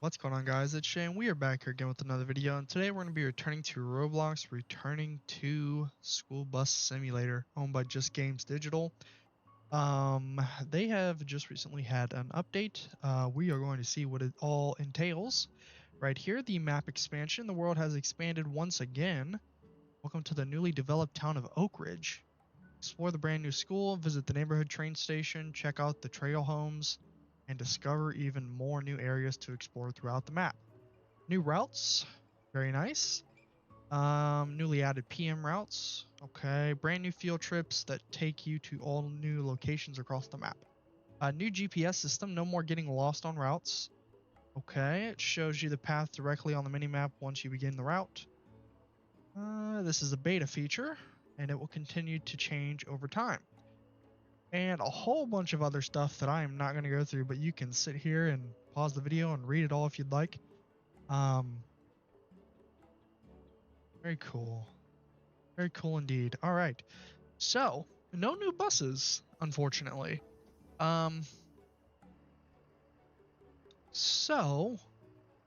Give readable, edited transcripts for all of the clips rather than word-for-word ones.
What's going on, guys? It's Shane. We are back here again with another video, and today we're going to be returning to Roblox, returning to School Bus Simulator, owned by Just Games Digital. They have just recently had an update. We are going to see what it all entails. Right here, the map expansion. The world has expanded once again. Welcome to the newly developed town of Oakridge. Explore the brand new school, visit the neighborhood train station, check out the trail homes, and discover even more new areas to explore throughout the map. New routes, very nice. Newly added PM routes, okay. Brand new field trips that take you to all new locations across the map. New GPS system, no more getting lost on routes. Okay, it shows you the path directly on the minimap once you begin the route. This is a beta feature, and it will continue to change over time. And a whole bunch of other stuff that I am not going to go through, but you can sit here and pause the video and read it all if you'd like. Very cool. Very cool indeed. All right. So, no new buses, unfortunately. So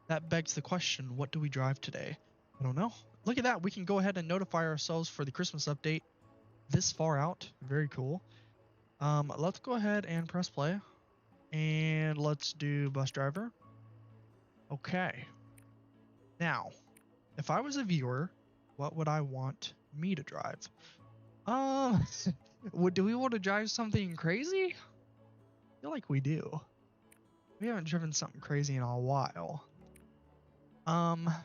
that begs the question, what do we drive today? I don't know. Look at that. We can go ahead and notify ourselves for the Christmas update this far out. Very cool. Let's go ahead and press play. And let's do bus driver. Okay. Now, if I was a viewer, what would I want me to drive? Do we want to drive something crazy? I feel like we do. We haven't driven something crazy in a while. Now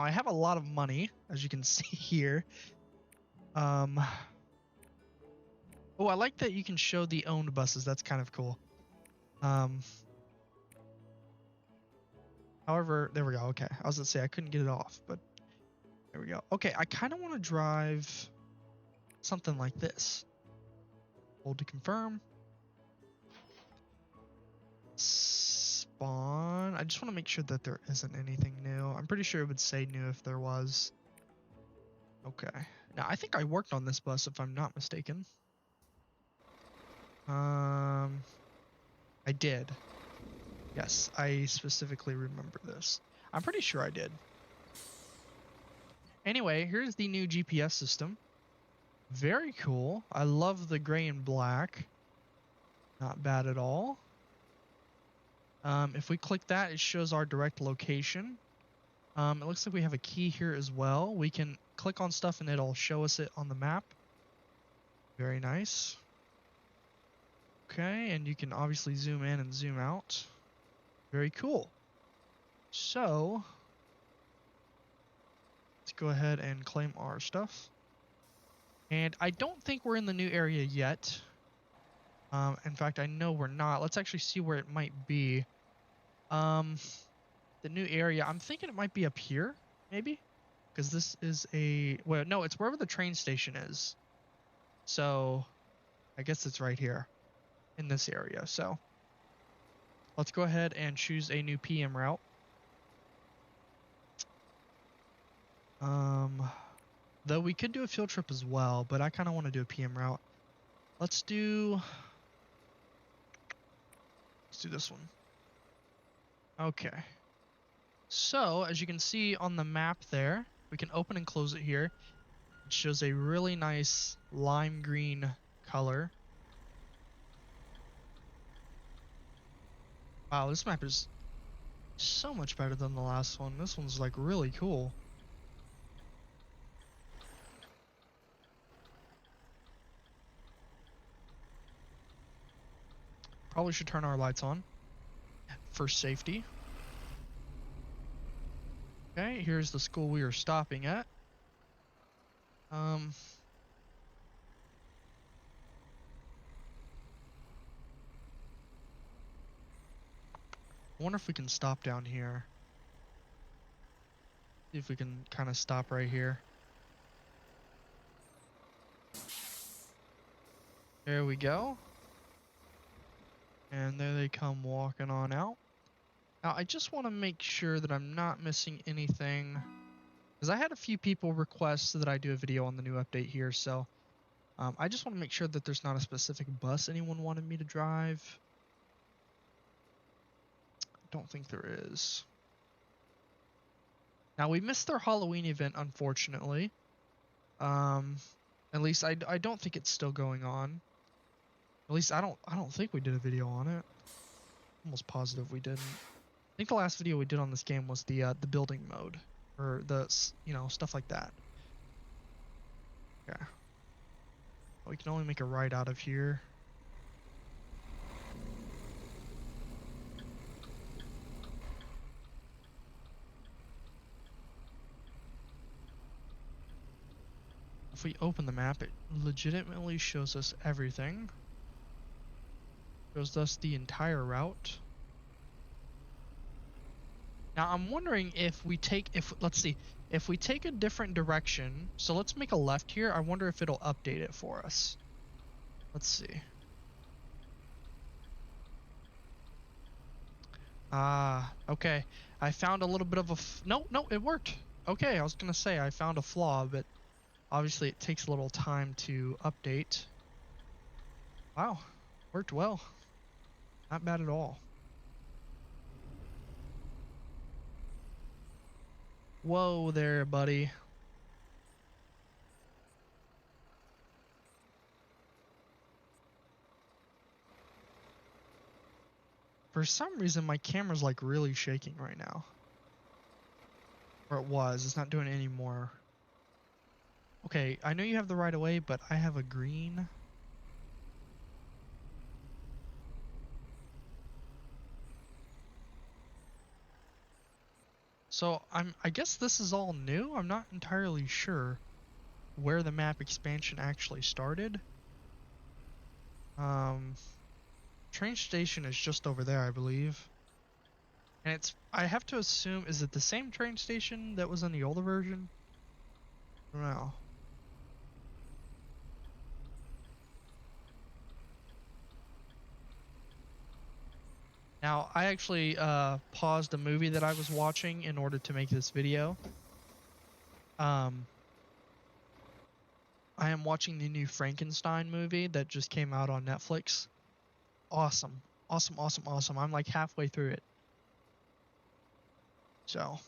I have a lot of money, as you can see here. Oh, I like that you can show the owned buses. That's kind of cool. However, there we go. Okay, I was gonna say I couldn't get it off, but there we go. Okay, I kind of want to drive something like this. Hold to confirm. Spawn. I just want to make sure that there isn't anything new. I'm pretty sure it would say new if there was. Okay. Now, I think I worked on this bus, if I'm not mistaken. I did. Yes, I specifically remember this. I'm pretty sure I did. Anyway, here's the new GPS system. Very cool. I love the gray and black. Not bad at all. If we click that, it shows our direct location. It looks like we have a key here as well. We can click on stuff and it'll show us it on the map. Very nice. Okay, and you can obviously zoom in and zoom out. Very cool. So, let's go ahead and claim our stuff. And I don't think we're in the new area yet. In fact, I know we're not. Let's actually see where it might be. The new area, I'm thinking it might be up here, maybe? Because this is a... Well, no, it's wherever the train station is. So, I guess it's right here in this area. So, let's go ahead and choose a new PM route. Though we could do a field trip as well, but I kind of want to do a PM route. Let's do this one. Okay. So, as you can see on the map there, we can open and close it here. It shows a really nice lime green color. Wow, this map is so much better than the last one. This one's like really cool. Probably should turn our lights on for safety. Okay, here's the school we are stopping at. I wonder if we can stop down here. See if we can kind of stop right here. There we go. And there they come walking on out. Now, I just want to make sure that I'm not missing anything, because I had a few people request that I do a video on the new update here, so I just want to make sure that there's not a specific bus anyone wanted me to drive. don't think there is. Now we missed their Halloween event, unfortunately. At least I don't think it's still going on. At least I don't think we did a video on it. Almost positive we didn't. I think the last video we did on this game was the building mode, or the stuff like that. Yeah. We can only make a right out of here. If we open the map, it legitimately shows us everything. Shows us the entire route. Now I'm wondering if we take, let's see, if we take a different direction, so let's make a left here, I wonder if it'll update it for us. Let's see. Okay. I found a little bit of a, no, it worked. Okay, I was gonna say I found a flaw, but obviously it takes a little time to update. Wow, worked well. Not bad at all. Whoa there, buddy. For some reason, my camera's like really shaking right now. Or it was. It's not doing it anymore. Okay, I know you have the right of way, but I have a green. So I guess this is all new. I'm not entirely sure where the map expansion actually started. Train station is just over there, I believe. And I have to assume, is it the same train station that was in the older version? I don't know. Now, I actually paused a movie that I was watching in order to make this video. I am watching the new Frankenstein movie that just came out on Netflix. Awesome. Awesome, awesome, awesome. I'm like halfway through it. So.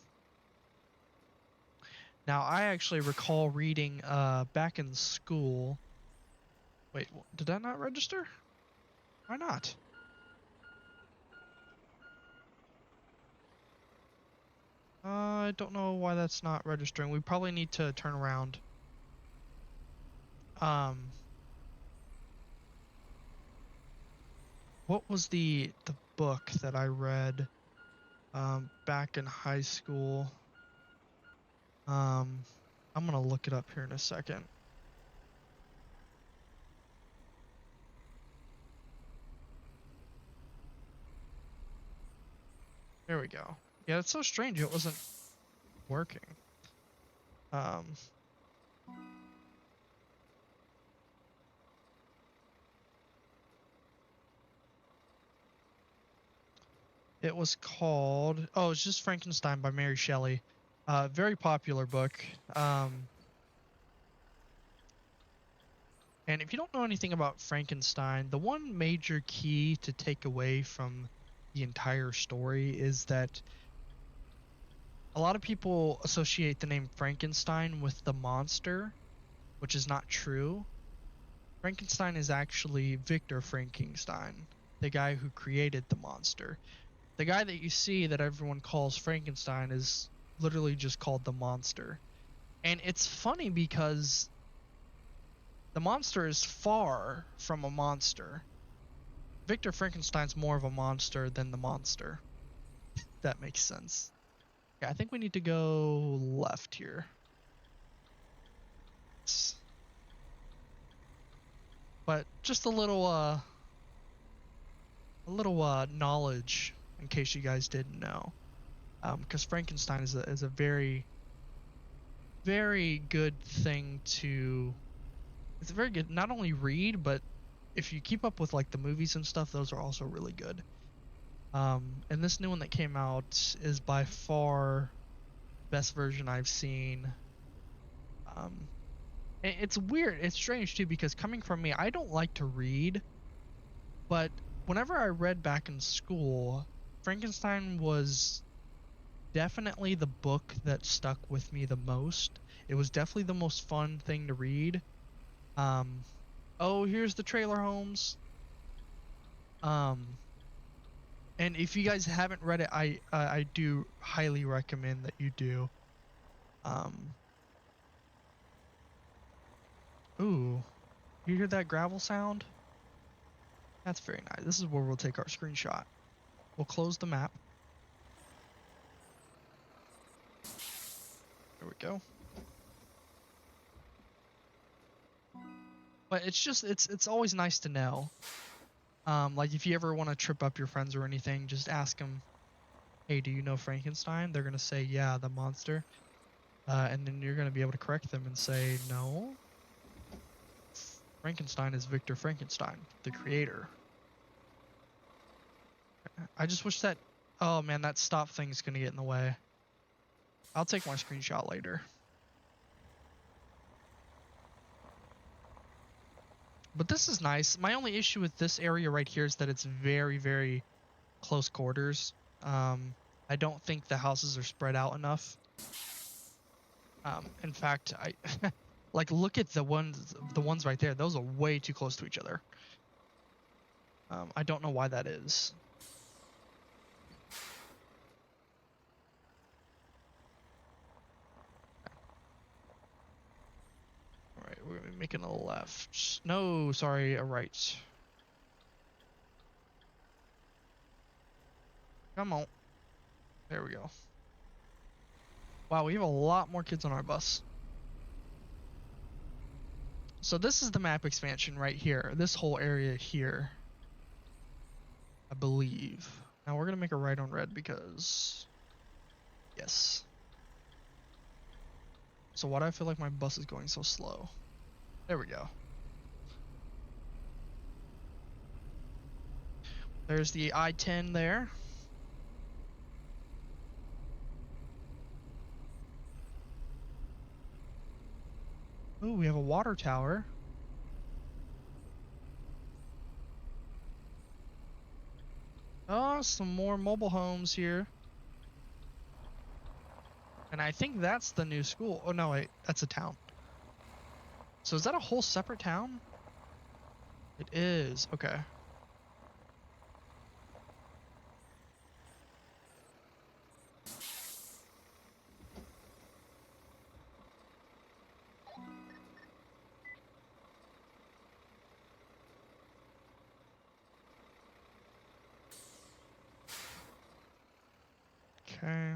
Now, I actually recall reading back in school. Wait, did that not register? Why not? I don't know why that's not registering. We probably need to turn around. What was the book that I read back in high school? I'm gonna look it up here in a second. There we go. Yeah, it's so strange it wasn't working. It was called, oh, it's just Frankenstein by Mary Shelley. Very popular book. And if you don't know anything about Frankenstein, the one major key to take away from the entire story is that a lot of people associate the name Frankenstein with the monster, which is not true. Frankenstein is actually Victor Frankenstein, the guy who created the monster. The guy that you see that everyone calls Frankenstein is literally just called the monster. And it's funny because the monster is far from a monster. Victor Frankenstein's more of a monster than the monster. That makes sense. Yeah, I think we need to go left here. But just a little knowledge in case you guys didn't know. Because Frankenstein is a very, very good thing to... It's very good, not only read, but if you keep up with like the movies and stuff, those are also really good. And this new one that came out is by far the best version I've seen. It's weird, it's strange too, because coming from me, I don't like to read, but whenever I read back in school, Frankenstein was definitely the book that stuck with me the most. It was definitely the most fun thing to read. Oh, here's the trailer homes. And if you guys haven't read it, I do highly recommend that you do. Ooh, you hear that gravel sound? That's very nice. This is where we'll take our screenshot. We'll close the map. There we go. But it's just it's always nice to know. Like if you ever want to trip up your friends or anything, just ask them, "Hey, do you know Frankenstein?" They're gonna say, "Yeah, the monster." And then you're gonna be able to correct them and say, "No, Frankenstein is Victor Frankenstein, the creator." I just wish that. Oh man, that stop thing's gonna get in the way. I'll take my screenshot later. But this is nice. My only issue with this area right here is that it's very, very close quarters. I don't think the houses are spread out enough. In fact, I like look at the ones right there. Those are way too close to each other. I don't know why that is. All right, we're gonna be making a left. No, sorry, a right. Come on. There we go. Wow, we have a lot more kids on our bus. So this is the map expansion right here. This whole area here, I believe. Now we're gonna make a right on red because, yes. So why do I feel like my bus is going so slow? There we go. There's the I-10 there. Ooh, we have a water tower. Oh, some more mobile homes here. And I think that's the new school. Oh, no, wait, that's a town. So is that a whole separate town? It is, okay. Okay.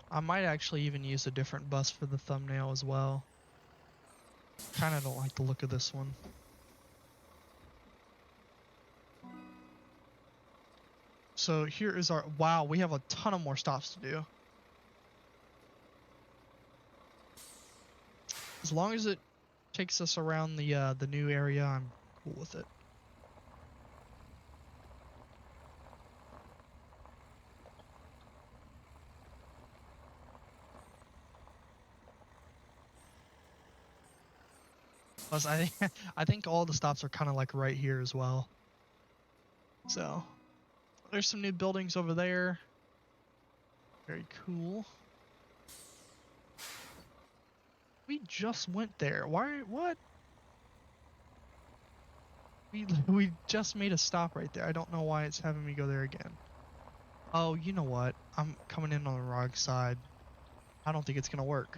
I might actually even use a different bus for the thumbnail as well. Kind of don't like the look of this one. So here is our, wow, we have a ton of more stops to do. As long as it takes us around the new area, I'm cool with it. Plus, I think all the stops are kind of like right here as well. So there's some new buildings over there. Very cool. We just went there. Why? What? We just made a stop right there. I don't know why it's having me go there again. Oh, you know what? I'm coming in on the wrong side. I don't think it's gonna work.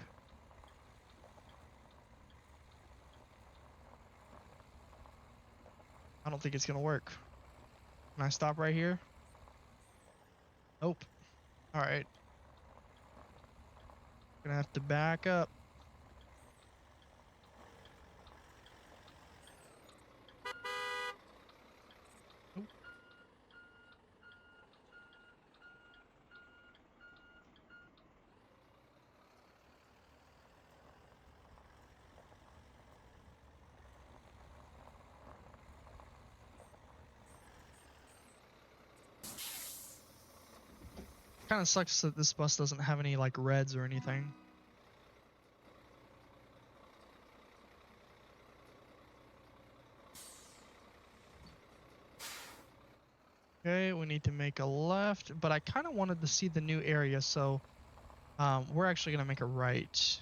I don't think it's gonna work. Can I stop right here? Nope. Alright. Gonna have to back up. Nope. Kind of sucks that this bus doesn't have any like reds or anything. Okay, we need to make a left, but I kind of wanted to see the new area, so we're actually gonna make a right.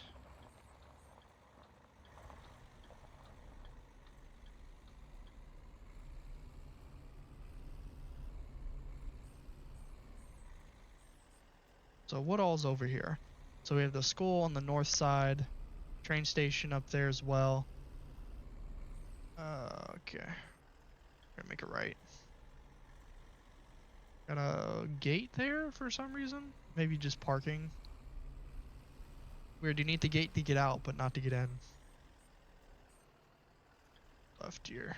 So what all's over here? So we have the school on the north side, train station up there as well. Okay, gonna make a right. Got a gate there for some reason. Maybe just parking. Weird, you need the gate to get out, but not to get in. Left here.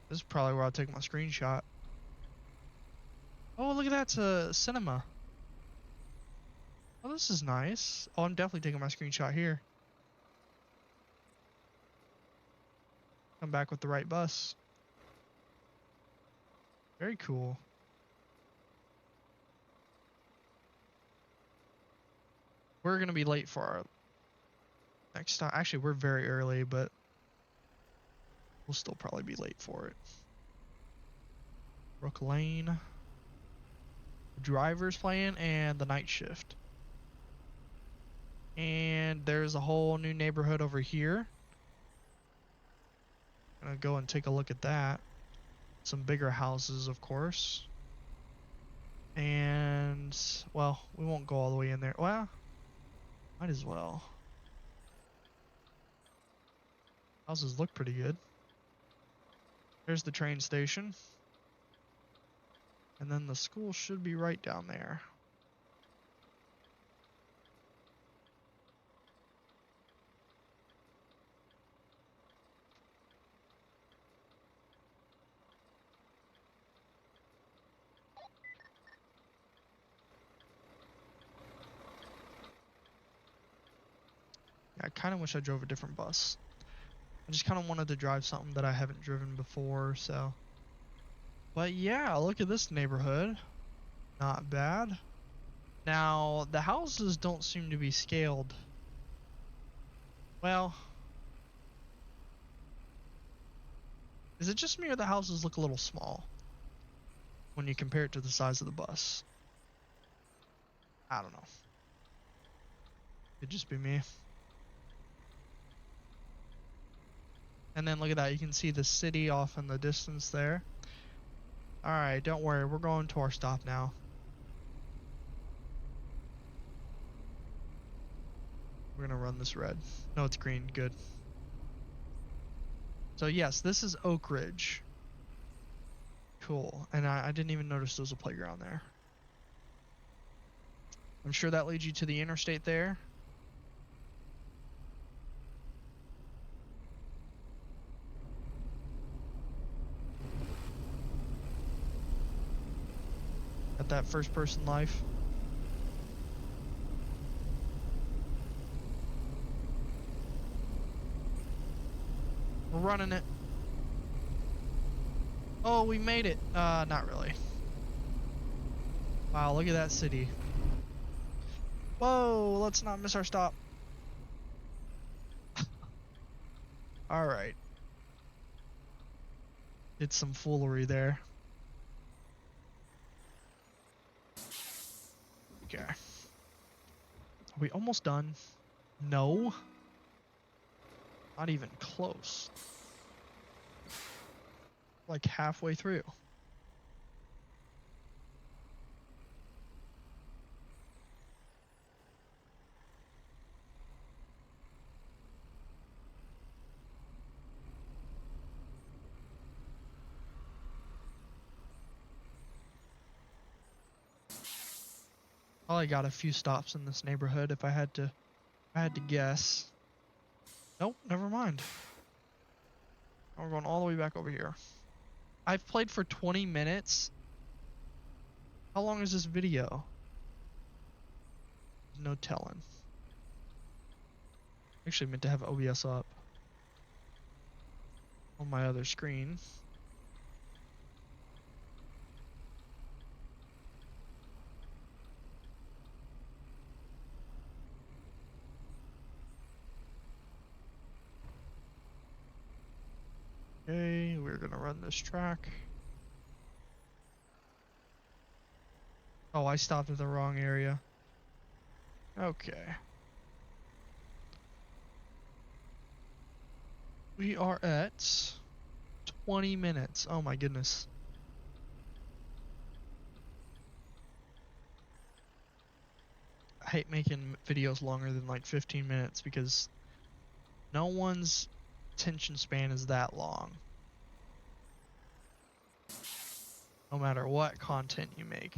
This is probably where I'll take my screenshot. Oh, look at that, it's a cinema. Oh, this is nice. Oh, I'm definitely taking my screenshot here. Come back with the right bus. Very cool. We're gonna be late for our next stop. Actually, we're very early, but we'll still probably be late for it. Brook Lane. Driver's playing and the night shift. And there's a whole new neighborhood over here. Gonna go and take a look at that. Some bigger houses, of course. And, well, we won't go all the way in there. Well, might as well. Houses look pretty good. There's the train station. And then the school should be right down there. I kind of wish I drove a different bus. I just kind of wanted to drive something that I haven't driven before, so. But yeah, look at this neighborhood. Not bad. Now, the houses don't seem to be scaled. Well, is it just me or the houses look a little small when you compare it to the size of the bus? I don't know. Could just be me. And then look at that, you can see the city off in the distance there. Alright, don't worry, we're going to our stop now. We're gonna run this red. No, it's green, good. So yes, this is Oakridge. Cool, and I didn't even notice there was a playground there. I'm sure that leads you to the interstate there. At that first person life. We're running it. Oh, we made it. Not really. Wow, look at that city. Whoa, let's not miss our stop. Alright. Did some foolery there. Okay. Are we almost done? No. Not even close. Like halfway through. Probably got a few stops in this neighborhood if I had to guess. Nope, never mind. Now we're going all the way back over here. I've played for 20 minutes. How long is this video? No telling. Actually meant to have OBS up on my other screen. Okay, we're gonna run this track. Oh, I stopped at the wrong area. Okay. We are at 20 minutes. Oh my goodness. I hate making videos longer than like 15 minutes because no one's attention span is that long. No matter what content you make.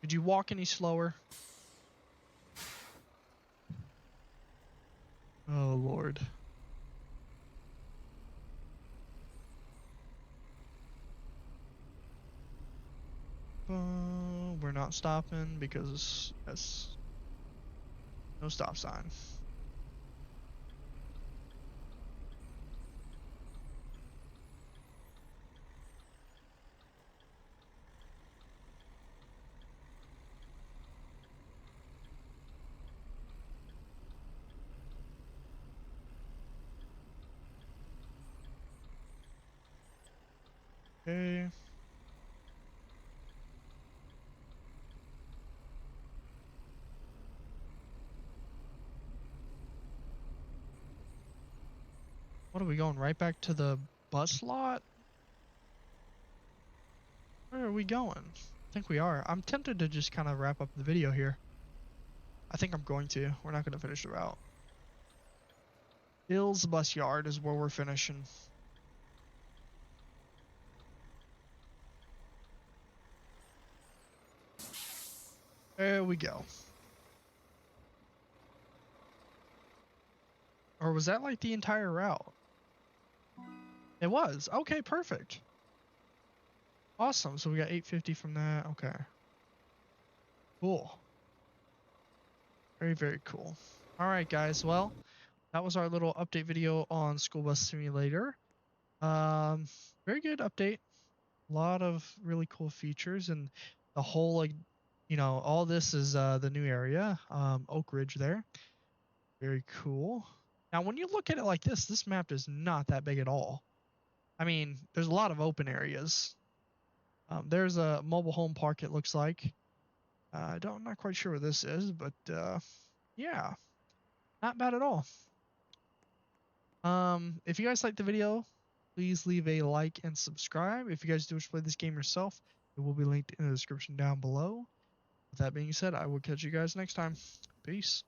Did you walk any slower? Oh Lord. We're not stopping because that's no stop sign. Okay. What are we going? Right back to the bus lot? Where are we going? I think we are. I'm tempted to just kind of wrap up the video here. I think I'm going to. We're not going to finish the route. Hills Bus Yard is where we're finishing. There we go. Or was that like the entire route? It was. Okay, perfect. Awesome. So we got 850 from that. Okay. Cool. Very, very cool. All right, guys. Well, that was our little update video on School Bus Simulator. Very good update. A lot of really cool features, and the whole, like, you know, all this is the new area, Oakridge there. Very cool. Now, when you look at it like this map is not that big at all. I mean, there's a lot of open areas. There's a mobile home park, it looks like. I'm not quite sure what this is, but yeah, not bad at all. If you guys liked the video, please leave a like and subscribe. If you guys do wish to play this game yourself, it will be linked in the description down below. With that being said, I will catch you guys next time. Peace.